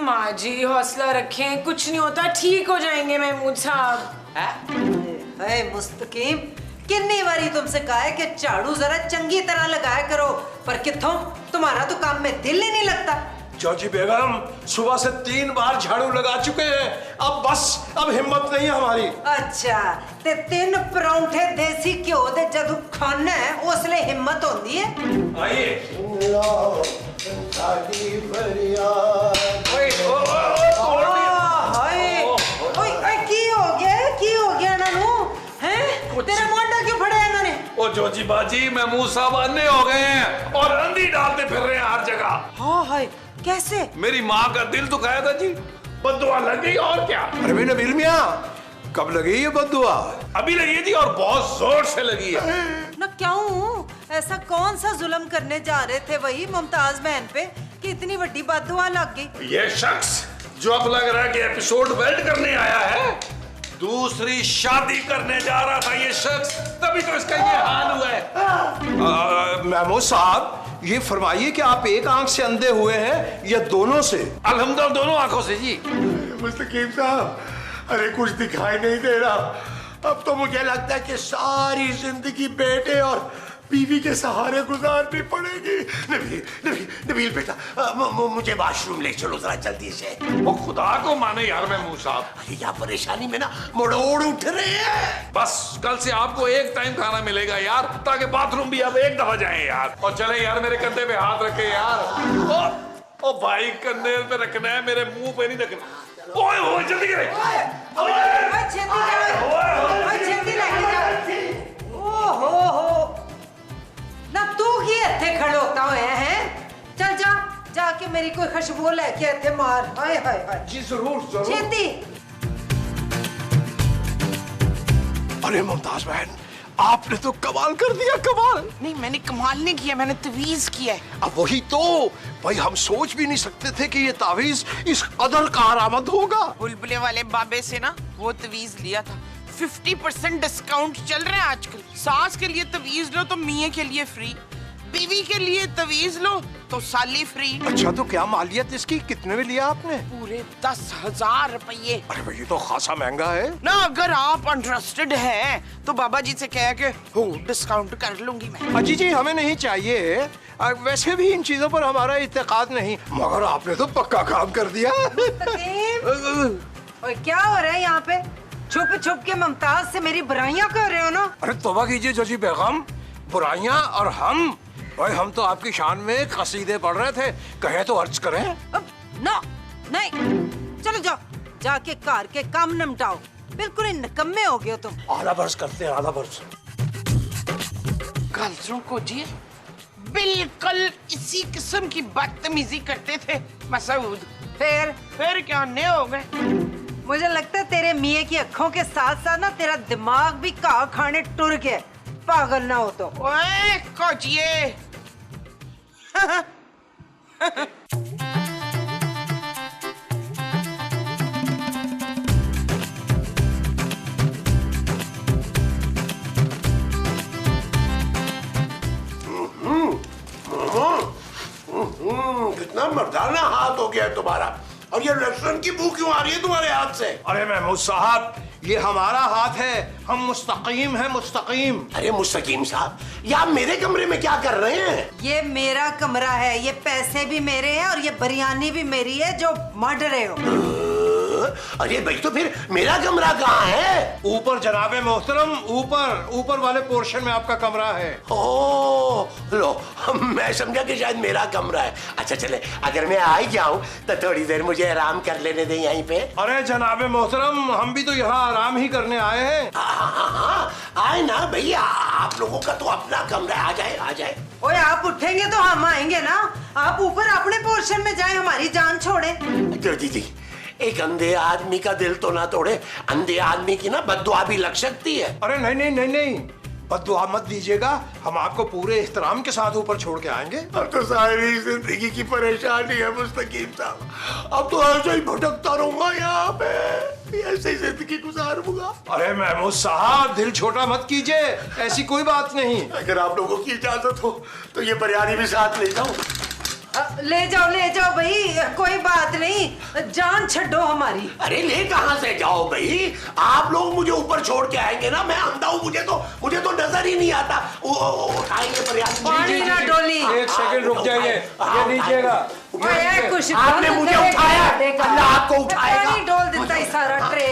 माँ जी हौसला रखें, कुछ नहीं होता, ठीक हो जाएंगे महमूद साहब। अरे मुस्तकीम, कितनी बारी तुमसे कहा है कि झाड़ू जरा चंगी तरह लगाया करो, पर कित्थों, तुम्हारा तो काम में दिल ही नहीं लगता। जोजी बेगम, सुबह से 3 बार झाड़ू लगा चुके हैं, अब हिम्मत नहीं है हमारी। अच्छा, ते 3 परौंठे देसी घ्यो दे जदू खाना है उसले हिम्मत होती है। आइए। साडी फरियाद। तोड़ जोजी बाजी महमूद साहब अन्ने हो गए हैं और अंधी डालते फिर रहे हैं हर जगह। हाँ हाय, कैसे? मेरी माँ का दिल दुखाया था जी, बद्दुआ लग गई और क्या। अरे भाई नबील मियां, कब लगी ये बद्दुआ? अभी लगी है जी और बहुत जोर से लगी है। ना क्यों? ऐसा कौन सा जुल्म करने जा रहे थे वही मुमताज बहन पे कि इतनी बड़ी बद्दुआ लग गई? ये शख्स जो अब लग रहा है कि एपिसोड वेल्ड करने आया है, दूसरी शादी करने जा रहा था ये शख्स, तभी तो इसका ये हाल हुआ है। महमूद साहब, ये फरमाइए कि आप एक आंख से अंधे हुए हैं या दोनों से? अल्हम्दुलिल्लाह दोनों आंखों से जी। मुस्तकीम साहब, अरे कुछ दिखाई नहीं दे रहा। अब तो मुझे लगता है कि सारी जिंदगी बेटे और बीवी के सहारे गुजारनी पड़ेगी। नबील बेटा, मुझे वॉशरूम ले चलो जरा जल्दी से। वो खुदा को माने यार महमूद साहब, या परेशानी में ना मरोड़ उठ रहे हैं। बस कल से आपको एक टाइम खाना मिलेगा यार, ताकि बाथरूम भी अब एक दफा जाएं यार। और चले यार, मेरे कंधे पे हाथ रखे यार। ओ भाई, कंधे पे रखना है, मेरे मुंह पे नहीं रखना। ओए ओए जल्दी करे। ना तू ही इत्थे खड़ोता होया है? चल जा, जाके मेरी कोई खुशबू लेके इत्थे मार। हाय हाय हाय। जी जरूर जरूर। छेती। अरे मुमताज बहन, आपने तो कमाल कर दिया, कमाल। नहीं, मैंने कमाल नहीं किया, मैंने तवीज किया है। अब वही तो भाई, हम सोच भी नहीं सकते थे कि ये तावीज इस कदर कारआमद होगा। बुलबुले वाले बाबे से ना वो तवीज लिया था। 50% डिस्काउंट चल रहा है आजकल। सास के लिए तवीज लो तो मियाँ के लिए फ्री, बीवी के लिए तवीज लो तो साली फ्री। अच्छा, तो क्या मालियत इसकी? कितने में लिया आपने? पूरे 10,000 रुपये। अरे भाई, ये तो खासा महंगा है ना। अगर आप इंटरेस्टेड हैं तो बाबा जी से कह के हो डिस्काउंट कर लूंगी मैं। अजी जी, हमें नहीं चाहिए। वैसे भी इन चीजों पर हमारा इत्तेकाद नहीं, मगर आपने तो पक्का काम कर दिया। और क्या हो रहा है यहाँ पे? छुप छुप के मुमताज से मेरी बुराइयां कर रहे हो ना? अरे तौबा कीजिए जोजी बेगम, बुराइयां और हम? भाई हम तो आपकी शान में कसीदे पढ़ रहे थे, कहे तो अर्ज करें। ना नहीं, चलो जाओ, जाके कार के काम निपटाओ। बिल्कुल ही निकम्मे हो गए हो तुम। आधा बर्स करते हैं, आधा बर्स। गर्ल्सों को जी बिल्कुल इसी किस्म की बदतमीजी करते थे मसूद। फिर क्या अन्य हो गए? मुझे लगता है तेरे मियाँ की अखों के साथ साथ ना तेरा दिमाग भी घाव खाने टुर गया। पागल ना हो तो। ओए कोचिए। कितना मर्दाना हाथ हो गया है तुम्हारा। और ये लहसुन की बू क्यों आ रही है तुम्हारे हाथ से? अरे महमूद साहब, ये हमारा हाथ है, हम मुस्तकीम हैं, मुस्तकीम। अरे मुस्तकीम साहब, ये आप मेरे कमरे में क्या कर रहे हैं? ये मेरा कमरा है, ये पैसे भी मेरे हैं और ये बिरयानी भी मेरी है जो मर रहे हो। अरे भाई, तो फिर मेरा कमरा कहाँ है? ऊपर जनाबे मोहतरम, ऊपर वाले पोर्शन में आपका कमरा है। ओह लो, मैं समझा कि शायद मेरा कमरा है। अच्छा चले, अगर मैं आ ही जाऊं तो थोड़ी देर मुझे आराम कर लेने दें यहीं पे। अरे जनाबे मोहतरम, हम भी तो यहाँ आराम ही करने आए हैं। हाँ, आए ना भैया, आप लोगों का तो अपना कमरा है, आ जाए आ जाए। ओए, आप उठेंगे तो हम आएंगे ना। आप ऊपर अपने पोर्शन में जाए, हमारी जान छोड़े। दीदी, एक अंधे आदमी का दिल तो ना तोड़े, अंधे आदमी की ना बद्दुआ भी लग सकती है। अरे नहीं नहीं नहीं नहीं, बद्दुआ मत दीजिएगा, हम आपको पूरे एहतराम के साथ ऊपर छोड़ के आएंगे। अब तो सारी जिंदगी की परेशानी है मुस्तकीम साहब। अब तो ऐसे ही भटकता रहूंगा यहाँ पे, ऐसे ही जिंदगी गुजारूंगा। अरे महमूद साहब, दिल छोटा मत कीजिए, ऐसी कोई बात नहीं। अगर आप लोगों की इजाजत हो तो ये बिरयानी भी साथ ले जाऊं। ले जाओ भाई, कोई बात नहीं, जान छड्डो हमारी। अरे ले कहाँ से जाओ भाई, आप लोग मुझे ऊपर छोड़ के आएंगे ना, मैं अंधा हूँ, मुझे तो नजर ही नहीं आता। उठाएंगे बिरयानी। पानी ना डोली। एक सेकंड रुक जाइए, ये लीजिएगा। आपने मुझे उठाया, अल्लाह आपको उठाएगा। पानी डोल देता है सारा ट्रे।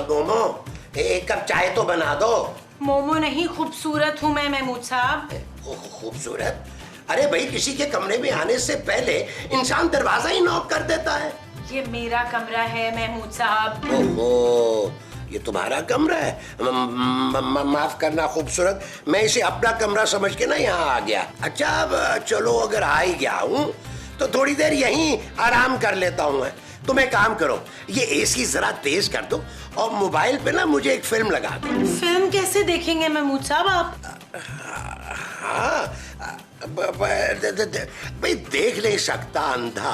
मोमो, एक कप चाय तो बना दो। मोमो नहीं, खूबसूरत हूँ मैं महमूद साहब। खूबसूरत? अरे भाई, किसी के कमरे में आने से पहले इंसान दरवाजा ही नॉक कर देता है। ये मेरा कमरा है महमूद साहब। ओहो, ये तुम्हारा कमरा है? माफ करना खूबसूरत, मैं इसे अपना कमरा समझ के ना यहाँ आ गया। अच्छा अब चलो, अगर आ ही गया हूँ तो थोड़ी देर यहीं आराम कर लेता हूँ। तुम एक काम करो, ये एसी जरा तेज कर दो और मोबाइल पे ना मुझे एक फिल्म लगा दो। फिल्म कैसे देखेंगे महमूद साहब आप? हाँ, भाई देख नहीं सकता अंधा,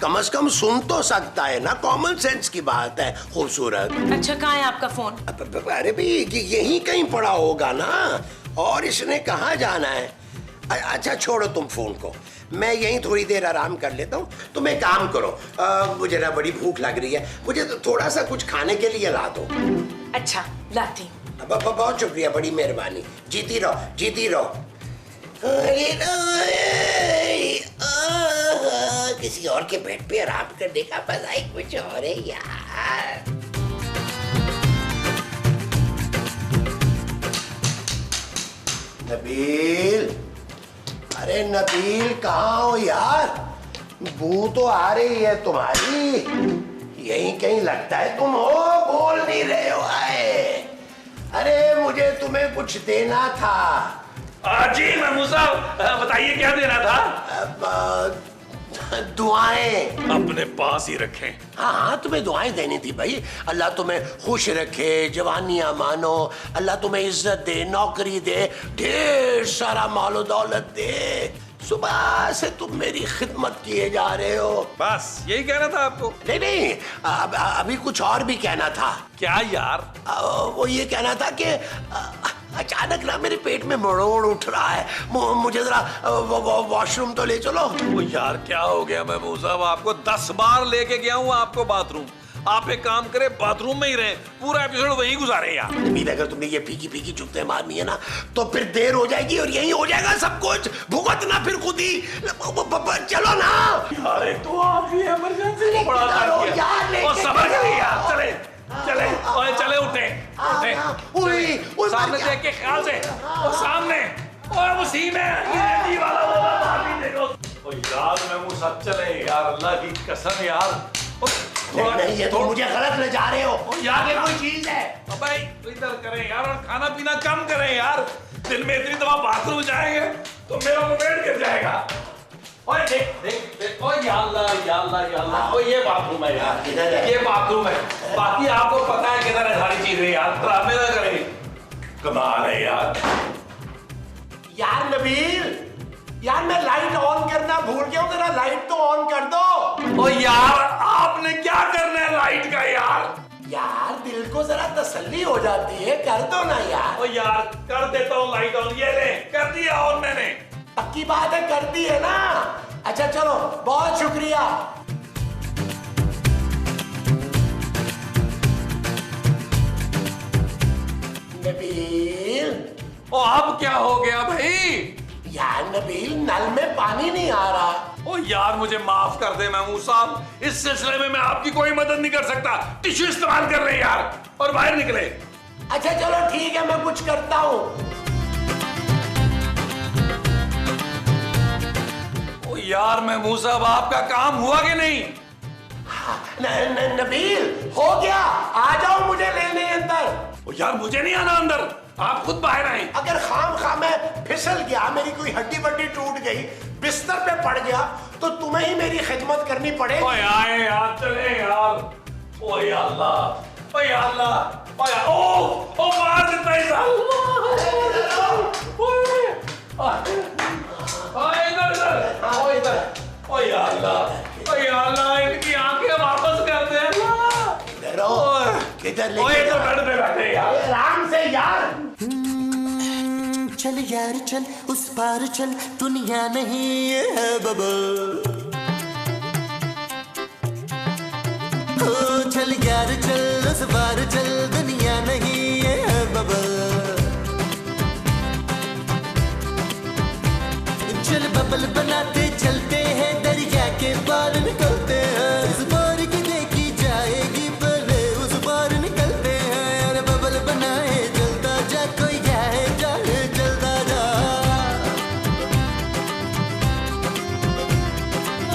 कम से कम सुन तो सकता है ना, कॉमन सेंस की बात है खूबसूरत। अच्छा कहाँ है आपका फोन? अरे भाई यहीं कहीं पड़ा होगा ना, और इसने कहाँ जाना है। अच्छा छोड़ो तुम फोन को, मैं यहीं थोड़ी देर आराम कर लेता हूँ। तुम एक काम करो, मुझे ना बड़ी भूख लग रही है, मुझे तो थोड़ा सा कुछ खाने के लिए ला दो। अच्छा लाती हूँ। बहुत शुक्रिया, बड़ी मेहरबानी। जीती रहो, जीती रहो। किसी और के बेड पे आराम करने का मजा ही कुछ और है यार। नबील, अरे नबील कहाँ हो यार? बू तो आ रही है तुम्हारी, यहीं कहीं लगता है तुम हो, बोल नहीं रहे हो। आए, अरे मुझे तुम्हें कुछ देना था। जी महमूद साहब, बताइए क्या देना था? दुआएं अपने पास ही रखें। हाँ हाँ, तुम्हें दुआएं देनी थी भाई। अल्लाह तुम्हें खुश रखे, जवानियां मानो, अल्लाह तुम्हें इज्जत दे, नौकरी दे, ढेर सारा मालो दौलत दे। सुबह से तुम मेरी खिदमत किए जा रहे हो। बस यही कहना था आपको? नहीं नहीं, अभी कुछ और भी कहना था। क्या यार? वो ये कहना था कि अचानक ना मेरे पेट में मरोड़ उठ रहा है, मुझे जरा वॉशरूम तो ले चलो। ओ यार क्या हो गया महमूद साहब, आपको 10 बार लेके गया हूँ आपको बाथरूम। आप एक काम करें, बाथरूम में ही रहे, पूरा एपिसोड वहीं गुजारे यार। उम्मीद अगर तुमने ये फीकी फीकी चुप्ते मारनी है ना तो फिर देर हो जाएगी और यही हो जाएगा सब कुछ। भुगतना फिर खुद ही। चलो ना यार, तो आप ये इमरजेंसी बड़ा सबर करिए यार। चले चले ओए, चले उठे उठे, सामने देख के ख्याल से, वो सामने, ओए वो सीन है ये वाला, वो बाहर देखो। ओ यार महमूद साहब चले यार, अल्लाह की कसम यार। नहीं, ये तो मुझे गलत ले जा रहे हो यार, ये कोई चीज है। भाई इधर करें यार, और खाना पीना कम करें यार। दिन में इतनी दफा बाथरूम जाएंगे तो मेरा मुंह गिर जाएगा। ओए देख देख देख, ओए या अल्लाह या अल्लाह या अल्लाह, ओए ये बाथरूम है यार, किधर है? ये बाथरूम है, बाकी आपको पता है किधर है सारी चीजें यार। ड्रामे ना करें, कमाल है यार। यार नबील, यार मैं लाइट ऑन करना भूल गया हूँ, जरा लाइट तो ऑन कर दो। ओ यार आपने क्या करना है लाइट का यार? यार दिल को जरा तसल्ली हो जाती है, कर दो ना यार। ओ यार कर देता हूँ लाइट ऑन, ये ले कर दिया ऑन मैंने। पक्की बात है, कर दी है ना? अच्छा चलो, बहुत शुक्रिया। नबील, ओ अब क्या हो गया भाई? यार नबील, नल में पानी नहीं आ रहा। ओ यार मुझे माफ कर दे महमूद साहब, इस सिलसिले में मैं आपकी कोई मदद नहीं कर सकता। टिश्यू इस्तेमाल कर रहे यार, और बाहर निकले। अच्छा चलो ठीक है, मैं कुछ करता हूँ। ओ यार महमूद साहब, आपका काम हुआ कि नहीं? नबील हो गया, आ जाओ मुझे लेने अंदर। ओ यार मुझे नहीं आना अंदर, आप खुद बाहर आए। अगर खाम खा मैं फिसल गया, मेरी कोई हड्डी वड्डी टूट गई, बिस्तर पे पड़ गया, तो तुम्हें ही मेरी खिदमत करनी पड़ेगी। ओए आए यार, चले यार। ओ या अल्लाह, ओ या अल्लाह, ओ या ओ मार देता है साल। इधर इधर, ओ इधर, ओ या अल्लाह, ओ या अल्लाह, इनकी आंखें वापस कर दे अल्लाह। इधर आओ, किधर लेके ओए तो बेड पे बैठे यार, आराम से यार। चल यार चल, उस पार चल, दुनिया नहीं ये है बबल। ओ चल यार चल, उस पार चल, दुनिया नहीं ये है बबल। चल बबल बनाते चलते हैं, दरिया के पार निकलते हैं। इस पार की देखी जाएगी, पहले उस पार निकलते हैं। अरे बबल बनाए चलता जा, कोई जाए जाए चलता जा।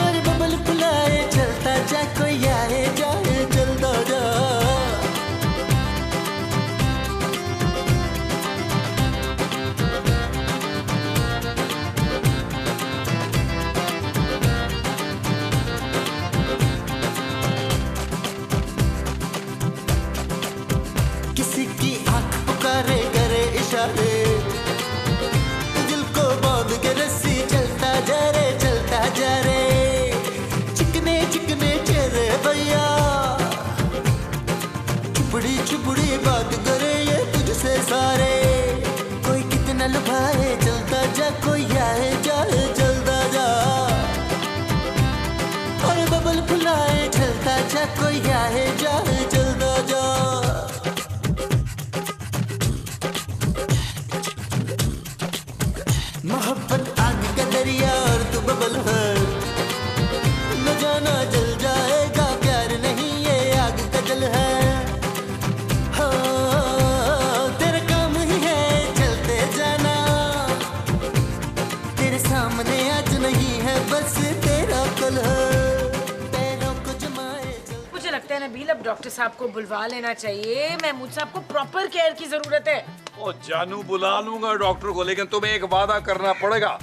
अरे बबल बुलाए चलता जा, कोई क्या है जाए जल्दा जा। मोहब्बत आग का दरिया और तू बबल है, न जाना जल जाएगा प्यार नहीं ये आग का जल है। हाँ तेरा काम ही है चलते जाना, तेरे सामने आज नहीं है बस तेरा कल है, पैरों को जमाए मुझे लगता है नबील अब डॉक्टर साहब को बुलवा लेना चाहिए। महमूद साहब को प्रॉपर केयर की जरूरत है। ओ जानू बुला लूंगा डॉक्टर को, लेकिन तुम्हें एक वादा करना पड़ेगा।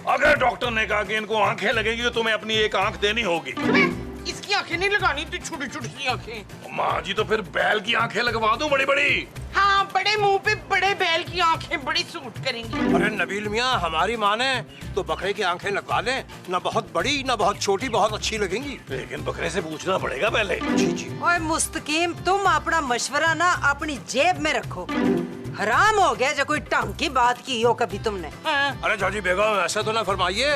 अगर डॉक्टर ने कहा कि इनको आंखें लगेंगी तो तुम्हें अपनी एक आंख देनी होगी। इसकी आंखें नहीं लगानी, तो छोटी छोटी सी आंखें। माँ जी तो फिर बैल की आंखें लगवा दूं बड़ी बड़ी। हाँ बड़े मुंह पे बड़े बैल की आंखें बड़ी सूट करेंगी। अरे नबील मियाँ हमारी माने तो बकरे की आंखें लगवा लें, न बहुत बड़ी न बहुत छोटी, बहुत अच्छी लगेंगी। लेकिन बकरे से पूछना पड़ेगा पहले। जी जी। ओए मुस्तकीम, तुम अपना मशवरा ना अपनी जेब में रखो। हराम हो गया जो कोई ढंग की बात की हो कभी तुमने। अरे जॉजी बेगम ऐसा तो ना फरमाइए,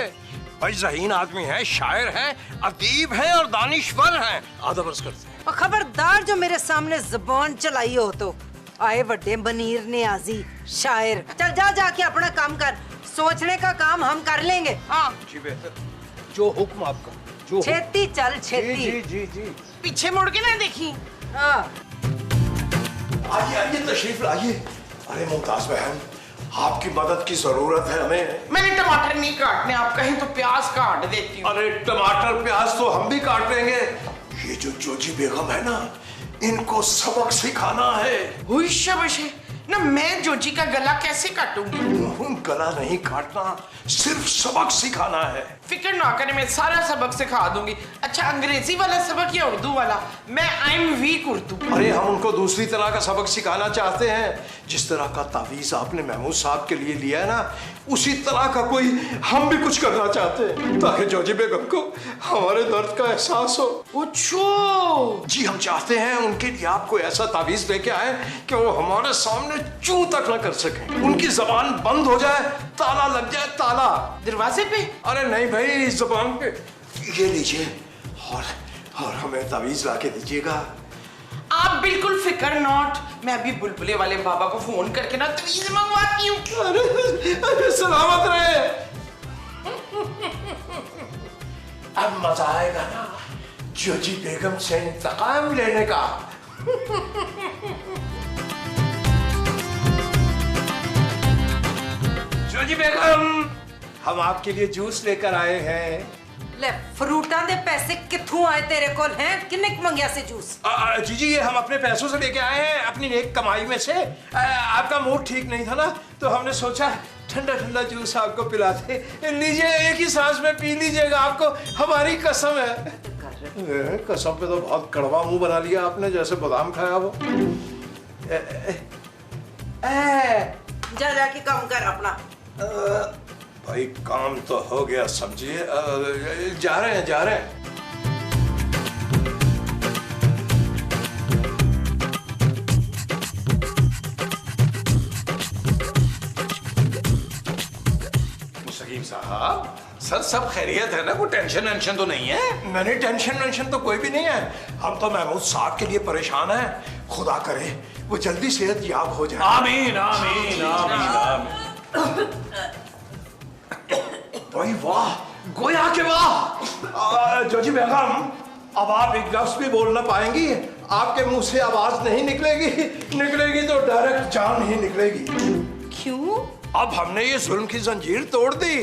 भाई ज़हीन आदमी है, शायर है, अदीब है और दानिश्वर है। आदब अर्ज करते हैं। और खबरदार जो मेरे सामने जुबान चलाई हो तो आए बड़े मनीर नियाजी शायर। चल जा जाके अपना काम कर, सोचने का काम हम कर लेंगे। हाँ जी बेहतर, जो हुक्म आपका, जो छेती चल छेती। जी जी जी। पीछे मुड़ के ना देखी। हाँ आइए आइए तशरीफ लाइए। अरे मुमताज बहन, आपकी मदद की जरूरत है हमें। मैंने टमाटर नहीं काटने, आप कहें तो प्याज काट देती हूँ। अरे टमाटर प्याज तो हम भी काट देंगे। ये जो जोजी बेगम है ना, इनको सबक सिखाना है। हुई शाबाश है ना, मैं जोजी का गला कैसे काटूंगी? गला नहीं काटना, सिर्फ सबक सिखाना है। फिक्र ना करें, मैं सारा सबक सिखा दूंगी। अच्छा अंग्रेजी वाला सबक या उर्दू वाला? मैं आई एम वीक उर्दू। अरे हम उनको दूसरी तरह का सबक सिखाना चाहते हैं। जिस तरह का तावीज आपने महमूद साहब के लिए लिया है ना, उसी तरह का कोई हम भी कुछ करना चाहते हैं, ताकि जोजी बेगम को हमारे दर्द का एहसास हो। अच्छा जी हम चाहते हैं उनके लिए आप कोई ऐसा तावीज लेके आए कि वो हमारे सामने चूं तक ना कर सके, उनकी जबान बंद हो जाए, ताला लग जाए, ताला दरवाजे पे। अरे नहीं भाई, जबान पे। ये लीजिए और हमें तावीज ला के दीजिएगा। आप बिल्कुल फिक्र नॉट, मैं अभी बुलबुले वाले बाबा को फोन करके ना तवीज मंगवाती हूँ। अरे सलामत रहे। अब मजा आएगा ना जोजी बेगम से इंतकाम लेने का। जोजी बेगम, हम आपके लिए जूस लेकर आए हैं। ले फ्रूटा दे पैसे किथों आए तेरे कोल हैं? किन्ने मंगया से जूस? जी जी, ये हम अपने पैसों से लेके आए हैं, अपनी नेक कमाई में से। आपका मूड ठीक नहीं था ना, तो हमने सोचा ठंडा ठंडा जूस आपको पिलाते। लीजिए, एक ही सांस में पी लीजिएगा, आपको हमारी कसम है। कसम पे तो बहुत कड़वा मुंह बना लिया आपने, जैसे बादाम खाया वो। जा जाके काम कर अपना। भाई काम तो हो गया, समझिए। जा रहे हैं जा रहे हैं। मुस्तकीम साहब, सर सब खैरियत है ना? कोई टेंशन वेंशन तो नहीं है? नहीं, टेंशन वेंशन तो कोई भी नहीं है। हम तो महमूद साहब के लिए परेशान हैं। खुदा करे वो जल्दी सेहत याब हो जाए। आमीन आमीन आमीन आमीन। भाई वाह, गोया के वाह। जोजी बेगम, अब आप एक लफ्ज भी बोल ना पाएंगी, आपके मुंह से आवाज नहीं निकलेगी, निकलेगी तो डायरेक्ट जान ही निकलेगी। क्यों? अब हमने ये जुल्म की जंजीर तोड़ दी,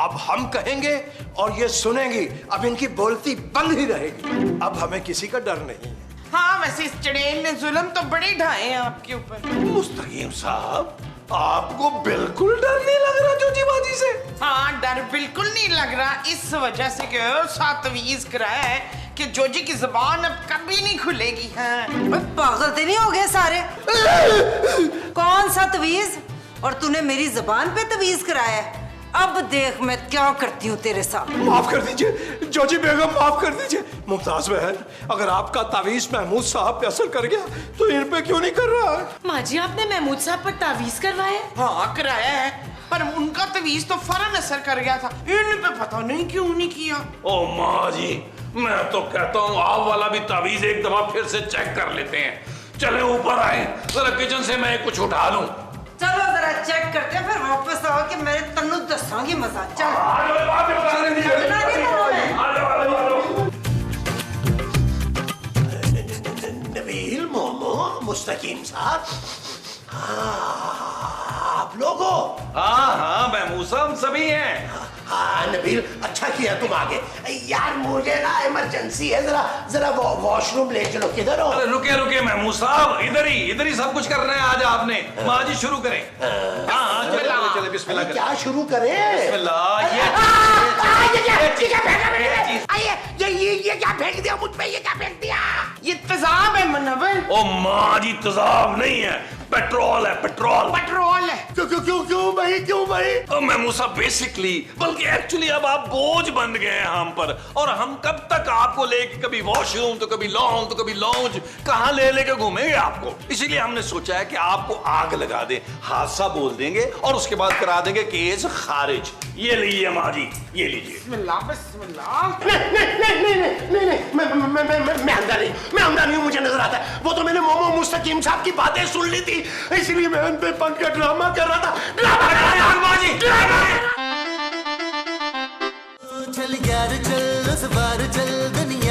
अब हम कहेंगे और ये सुनेंगी, अब इनकी बोलती बंद ही रहेगी। अब हमें किसी का डर नहीं है। हाँ वैसे इस चड़ेल ने जुल्म तो बड़े ढाए हैं आपके ऊपर। मुस्तकीम साहब, आपको बिल्कुल डर नहीं लग रहा जोजी बाजी से? हाँ डर बिल्कुल नहीं लग रहा, इस वजह से कि तवीज कराया है कि जोजी की जुबान अब कभी नहीं खुलेगी। हाँ पागल तो नहीं हो गए सारे? कौन सा तवीज? और तूने मेरी जुबान पे तवीज कराया है? अब देख मैं क्या करती हूँ तेरे साथ। माफ कर दीजिए जोजी बेगम, माफ कर दीजिए। मुमताज बहन, अगर आपका तावीज महमूद साहब पे असर कर गया तो इन पे क्यों नहीं कर रहा है? माँ जी, आपने महमूद साहब पर तावीज करवाया? हाँ कराया है, पर उनका तवीज तो फौरन असर कर गया था, इन पे पता नहीं क्यों नहीं किया। ओ माँ जी, मैं तो कहता हूँ आप वाला भी तावीज एक दफा फिर से चेक कर लेते हैं। चले ऊपर आए, जरा किचन से मैं कुछ उठा लूं। चलो जरा चेक करते हैं, फिर वापस आओ कि मैं तन्नू दसांगी मजा। चल नबील, मोमो, मुस्तकीम साहब, आप लोग हो? हाँ हाँ महमूद साहब सभी हैं। हाँ नबील, अच्छा किया तुम आ गए। यार मुझे ना इमरजेंसी है, जरा जरा वॉशरूम ले चलो। किधर हो? अरे रुके रुके महमूद साहब, इधर ही सब कुछ करना है आज आपने। माँ जी शुरू करें। हाँ हाँ चले चले चले, बिस्मिल्लाह करें। क्या शुरू करें? बिस्मिल्लाह। ये क्या फेंक दिया मुझ पे? ये क्या फेंक दिया? ये तेजाब है मुनव्वर। ओ माँ जी, तेजाब नहीं है, पेट्रोल है, पेट्रोल। पेट्रोल है। क्यों क्यों क्यों क्यों भाई, क्यों भाई? महमूद साहब बेसिकली, बल्कि एक्चुअली अब आप बोझ बन गए हैं हम पर, और हम कब तक आपको लेके कभी वॉशरूम तो कभी लॉन तो कभी लॉन्ज, कहाँ ले लेके घूमेंगे आपको। इसीलिए हमने सोचा है कि आपको आग लगा दे, हादसा बोल देंगे और उसके बाद करा देंगे केस खारिज। ये लीजिए माँ जी, ये लीजिए। बिस्मिल्लाह बिस्मिल्लाह। मैं अंदर नहीं हूँ, मुझे नजर आता है। वो तो मैंने मोमो मुस्तकीम साहब की बातें सुन ली थी, इसलिए मैं उन पे पंख का ड्रामा कर रहा था। चल यार चल, उस बार चल दुनिया